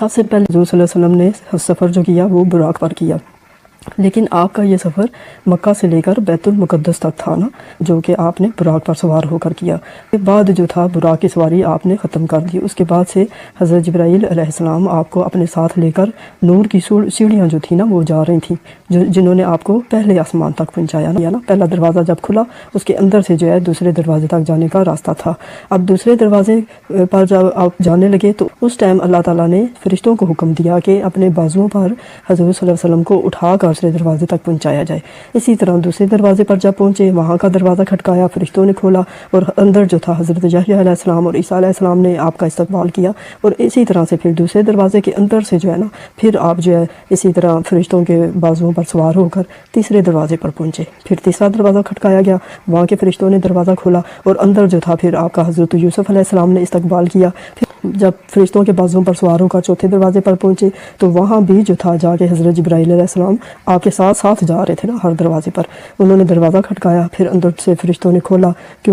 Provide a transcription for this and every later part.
سب سے پہلے حضور صلی اللہ علیہ وسلم نے سفر جو کیا وہ براق پر کیا، لیکن آپ کا یہ سفر مکہ سے لے کر بیت المقدس تک تھا نا، جو کہ آپ نے براق پر سوار ہو کر کیا۔ اس کے بعد جو تھا براق کی سواری آپ نے ختم کر دی۔ اس کے بعد سے حضرت جبرائیل علیہ السلام آپ کو اپنے ساتھ لے کر نور کی سیڑھیاں جو تھیں نا وہ جا رہی تھیں، جنہوں نے آپ کو پہلے آسمان تک پہنچایا نا۔ پہلا دروازہ جب کھلا اس کے اندر سے جو ہے دوسرے دروازے تک جانے کا راستہ تھا۔ اب دوسرے دروازے پر جب آپ جانے لگے تو اس ٹائم اللہ تعالیٰ نے فرشتوں کو حکم دیا کہ اپنے بازوؤں پر حضور صلی اللہ علیہ وسلم کو اٹھا کر دوسرے دروازے تک پہنچایا جائے۔ اسی طرح دوسرے دروازے پر جب پہنچے، وہاں کا دروازہ کھٹکایا، فرشتوں نے کھولا اور اندر جو تھا حضرت یحییٰ علیہ السلام اور عیسیٰ علیہ السلام نے آپ کا استقبال کیا، اور اسی طرح سے پھر دوسرے دروازے کے اندر سے جو ہے نا پھر آپ جو ہے اسی طرح فرشتوں کے بازوؤں پر سوار ہو کر تیسرے دروازے پر پہنچے۔ پھر تیسرا دروازہ کھٹکایا گیا، وہاں کے فرشتوں نے دروازہ کھولا اور اندر جو تھا پھر آپ کا حضرت یوسف علیہ السلام نے استقبال کیا۔ پھر جب فرشتوں کے بازوؤں پر سوار ہو کر چوتھے دروازے پر پہنچے تو وہاں بھی جو تھا جا کے حضرت جبرائیل علیہ السلام آپ کے ساتھ ساتھ جا رہے تھے نا ہر دروازے پر، انہوں نے دروازہ کھٹکایا، پھر اندر سے فرشتوں نے کھولا،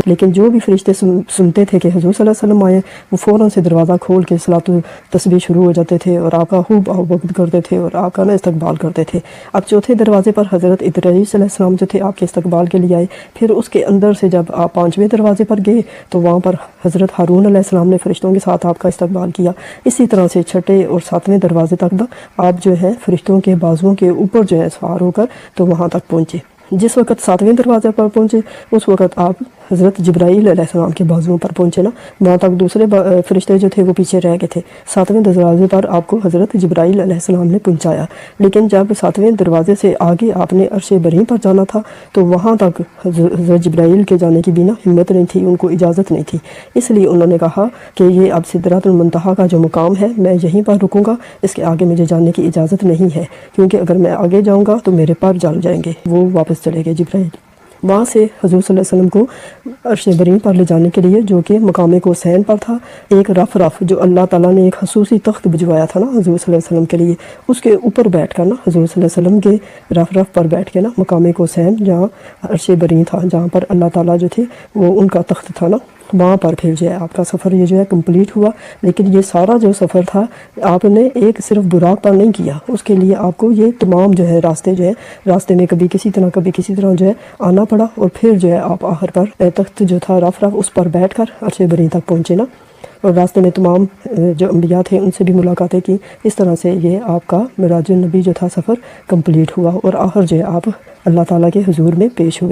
لیکن جو بھی فرشتے سنتے تھے کہ حضور صلی اللہ علیہ وسلم آئے، وہ فوراً سے دروازہ کھول کے صلاۃ و تسبیح شروع ہو جاتے تھے اور آپ کا خوب آؤ کرتے تھے اور آپ کا نا استقبال کرتے تھے۔ اب چوتھے دروازے پر حضرت ادریس علیہ السلام جو تھے آپ کے استقبال کے لیے آئے۔ پھر اس کے اندر سے جب آپ پانچویں دروازے پر گئے تو وہاں پر حضرت ہارون علیہ السلام نے فرشتوں کے ساتھ آپ کا استقبال کیا۔ اسی طرح سے چھٹے اور ساتویں دروازے تک آپ جو ہے فرشتوں کے بازوؤں کے اوپر جو ہے سوار ہو کر تو وہاں تک پہنچے۔ جس وقت ساتویں دروازے پر پہنچے اس وقت آپ حضرت جبرائیل علیہ السلام کے بازوؤں پر پہنچے نا، وہاں تک دوسرے فرشتے جو تھے وہ پیچھے رہ گئے تھے۔ ساتویں دروازے پر آپ کو حضرت جبرائیل علیہ السلام نے پہنچایا، لیکن جب ساتویں دروازے سے آگے آپ نے عرش بریں پر جانا تھا تو وہاں تک حضرت جبرائیل کے جانے کی بھی نا ہمت نہیں تھی، ان کو اجازت نہیں تھی۔ اس لیے انہوں نے کہا کہ یہ اب سدرۃ المنتہا کا جو مقام ہے میں یہیں پر رکوں گا، اس کے آگے مجھے جانے کی اجازت نہیں ہے، کیونکہ اگر میں آگے جاؤں گا تو میرے پر جل جائیں گے۔ وہ واپس چلے گئے جبرائیل۔ وہاں سے حضور صلی اللہ علیہ وسلم کو عرش بریں پر لے جانے کے لیے، جو کہ مقام کوسین پر تھا، ایک رف جو اللہ تعالیٰ نے ایک خصوصی تخت بھجوایا تھا نا حضور صلی اللہ علیہ وسلم کے لیے، اس کے اوپر بیٹھ کر نا حضور صلی اللہ علیہ وسلم کے رف پر بیٹھ کے نا مقام کوسین جہاں عرش بریں تھا، جہاں پر اللہ تعالیٰ جو تھے وہ ان کا تخت تھا نا، وہاں پر پھر جو ہے آپ کا سفر یہ جو ہے کمپلیٹ ہوا۔ لیکن یہ سارا جو سفر تھا آپ نے ایک صرف براق پر نہیں کیا، اس کے لیے آپ کو یہ تمام جو ہے راستے جو ہے راستے میں کبھی کسی طرح جو ہے آنا پڑا، اور پھر جو ہے آپ آخر پر تخت جو تھا رف اس پر بیٹھ کر عرش بریں تک پہنچے نا، اور راستے میں تمام جو انبیاء تھے ان سے بھی ملاقاتیں کی۔ اس طرح سے یہ آپ کا معراج النبی جو تھا سفر کمپلیٹ ہوا، اور آخر جو ہے آپ اللہ تعالیٰ کے حضور میں پیش ہوئے۔